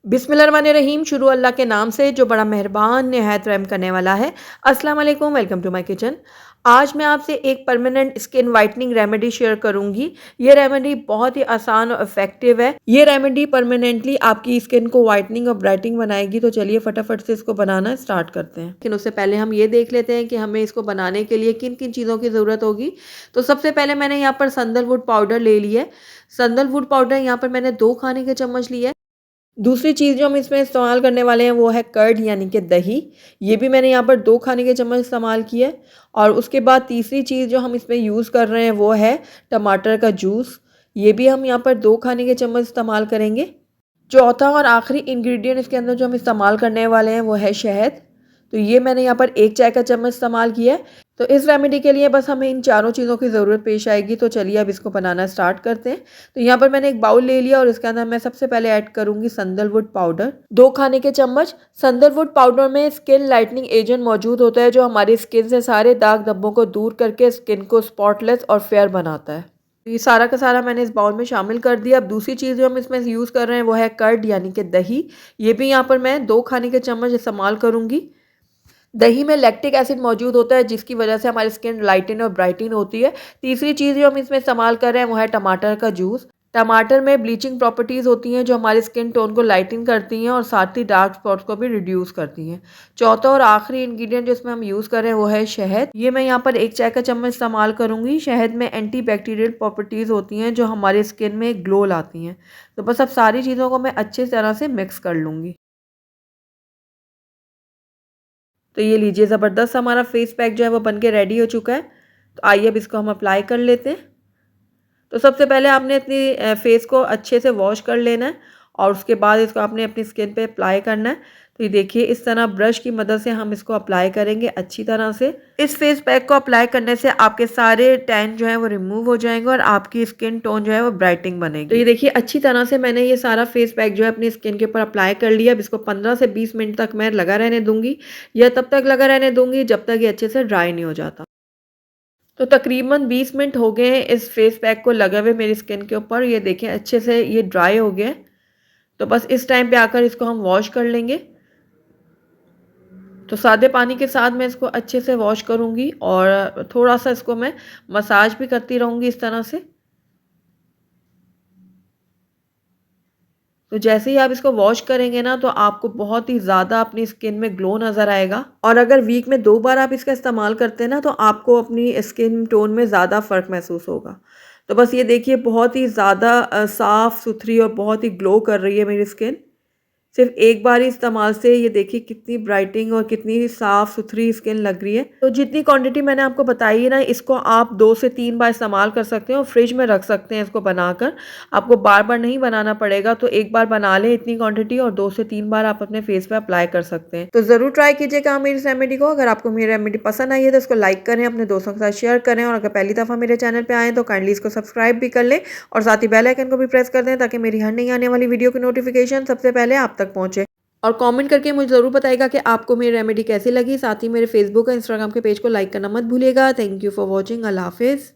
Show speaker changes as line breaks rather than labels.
बिस्मिल्लाहिर्रहमानिर्रहीम। शुरू अल्लाह के नाम से जो बड़ा मेहरबान निहायत रहम करने वाला है। अस्सलाम वालेकुम, वेलकम टू माय किचन। आज मैं आपसे एक permanent skin whitening remedy share करूंगी। ये रेमेडी बहुत ही आसान और इफेक्टिव है। ये रेमेडी परमानेंटली आपकी स्किन को वाइटनिंग और ब्राइटनिंग बनाएगी। तो चलिए फटाफट से इसको बनाना स्टार्ट करते हैं। लेकिन उससे पहले हम ये देख लेते हैं कि हमें इसको बनाने के लिए किन किन चीज़ों की ज़रूरत होगी। तो सबसे पहले मैंने यहाँ पर संदलवुड पाउडर ले लिया है। संदलवुड पाउडर यहाँ पर मैंने 2 खाने के चम्मच लिया है। दूसरी चीज़ जो हम इसमें इस्तेमाल करने वाले हैं वो है कर्ड यानी कि दही। ये भी मैंने यहाँ पर 2 खाने के चम्मच इस्तेमाल किया है। और उसके बाद तीसरी चीज़ जो हम इसमें यूज़ कर रहे हैं वो है टमाटर का जूस। ये भी हम यहाँ पर 2 खाने के चम्मच इस्तेमाल करेंगे। चौथा और आखिरी इंग्रेडिएंट इसके अंदर जो हम इस्तेमाल करने वाले हैं वो है शहद। तो ये मैंने यहाँ पर 1 चाय का चम्मच इस्तेमाल किया है। तो इस रेमेडी के लिए बस हमें इन चारों चीज़ों की ज़रूरत पेश आएगी। तो चलिए अब इसको बनाना स्टार्ट करते हैं। तो यहाँ पर मैंने एक बाउल ले लिया और इसके अंदर मैं सबसे पहले ऐड करूँगी संदलवुड पाउडर 2 खाने के चम्मच। संदलवुड पाउडर में स्किन लाइटनिंग एजेंट मौजूद होता है जो हमारी स्किन से सारे दाग धब्बों को दूर करके स्किन को स्पॉटलेस और फेयर बनाता है। ये सारा का सारा मैंने इस बाउल में शामिल कर दिया। अब दूसरी चीज़ जो हम इसमें यूज़ कर रहे हैं वो है कर्ड यानी कि दही। ये भी यहाँ पर मैं 2 खाने के चम्मच इस्तेमाल करूँगी। दही में लैक्टिक एसिड मौजूद होता है जिसकी वजह से हमारी स्किन लाइटन और ब्राइटन होती है। तीसरी चीज़ जो हम इसमें इस्तेमाल कर रहे हैं वो है टमाटर का जूस। टमाटर में ब्लीचिंग प्रॉपर्टीज़ होती हैं जो हमारे स्किन टोन को लाइटन करती हैं और साथ ही डार्क स्पॉट्स को भी रिड्यूस करती हैं। चौथा और आखिरी इंग्रेडिएंट जो इसमें हम यूज़ कर रहे हैं वो है शहद। ये मैं यहाँ पर 1 चाय का चम्मच इस्तेमाल करूँगी। शहद में एंटी बैक्टीरियल प्रॉपर्टीज़ होती हैं जो हमारे स्किन में ग्लो लाती हैं। तो बस अब सारी चीज़ों को मैं अच्छी तरह से मिक्स कर लूँगी। तो ये लीजिए ज़बरदस्त हमारा फेस पैक जो है वो बन के रेडी हो चुका है। तो आइए अब इसको हम अप्लाई कर लेते हैं। तो सबसे पहले आपने अपनी फेस को अच्छे से वॉश कर लेना है और उसके बाद इसको आपने अपनी स्किन पे अप्लाई करना है। तो ये देखिए इस तरह ब्रश की मदद से हम इसको अप्लाई करेंगे अच्छी तरह से। इस फेस पैक को अप्लाई करने से आपके सारे टैन जो है वो रिमूव हो जाएंगे और आपकी स्किन टोन जो है वो ब्राइटिंग बनेगी। तो ये देखिए अच्छी तरह से मैंने ये सारा फेस पैक जो है अपनी स्किन के ऊपर अप्लाई कर लिया। अब इसको 15 से 20 मिनट तक मैं लगा रहने दूंगी या तब तक लगा रहने दूंगी जब तक ये अच्छे से ड्राई नहीं हो जाता। तो तकरीबन 20 मिनट हो गए हैं इस फेस पैक को लगे हुए मेरी स्किन के ऊपर। ये देखें अच्छे से ये ड्राई हो गया। तो बस इस टाइम पे आकर इसको हम वॉश कर लेंगे। तो सादे पानी के साथ मैं इसको अच्छे से वॉश करूँगी और थोड़ा सा इसको मैं मसाज भी करती रहूँगी इस तरह से। तो जैसे ही आप इसको वॉश करेंगे ना तो आपको बहुत ही ज़्यादा अपनी स्किन में ग्लो नज़र आएगा। और अगर वीक में 2 बार आप इसका इस्तेमाल करते हैं ना तो आपको अपनी स्किन टोन में ज़्यादा फ़र्क महसूस होगा। तो बस ये देखिए बहुत ही ज़्यादा साफ़ सुथरी और बहुत ही ग्लो कर रही है मेरी स्किन। सिर्फ एक बार ही इस्तेमाल से ये देखिए कितनी ब्राइटिंग और कितनी साफ़ सुथरी स्किन लग रही है। तो जितनी क्वांटिटी मैंने आपको बताई है ना इसको आप 2 से 3 बार इस्तेमाल कर सकते हैं और फ्रिज में रख सकते हैं इसको बनाकर। आपको बार बार नहीं बनाना पड़ेगा। तो एक बार बना लें इतनी क्वांटिटी और 2 से 3 बार आप अपने फेस पे अप्लाई कर सकते हैं। तो ज़रूर ट्राई कीजिएगा मेरी इस रेमेडी को। अगर आपको मेरी रेमेडी पसंद आई है तो इसको लाइक करें, अपने दोस्तों के साथ शेयर करें और अगर पहली दफ़ा मेरे चैनल पर आएँ तो काइंडली इसको सब्सक्राइब भी कर लें और साथ ही बेल आइकन को भी प्रेस कर दें ताकि मेरी हर नई आने वाली वीडियो की नोटिफिकेशन सबसे पहले आप तक पहुँचे। और कमेंट करके मुझे ज़रूर बताइएगा कि आपको मेरी रेमेडी कैसी लगी। साथ ही मेरे फेसबुक और इंस्टाग्राम के पेज को लाइक करना मत भूलिएगा। Thank you for watching. अल्लाह हाफिज़।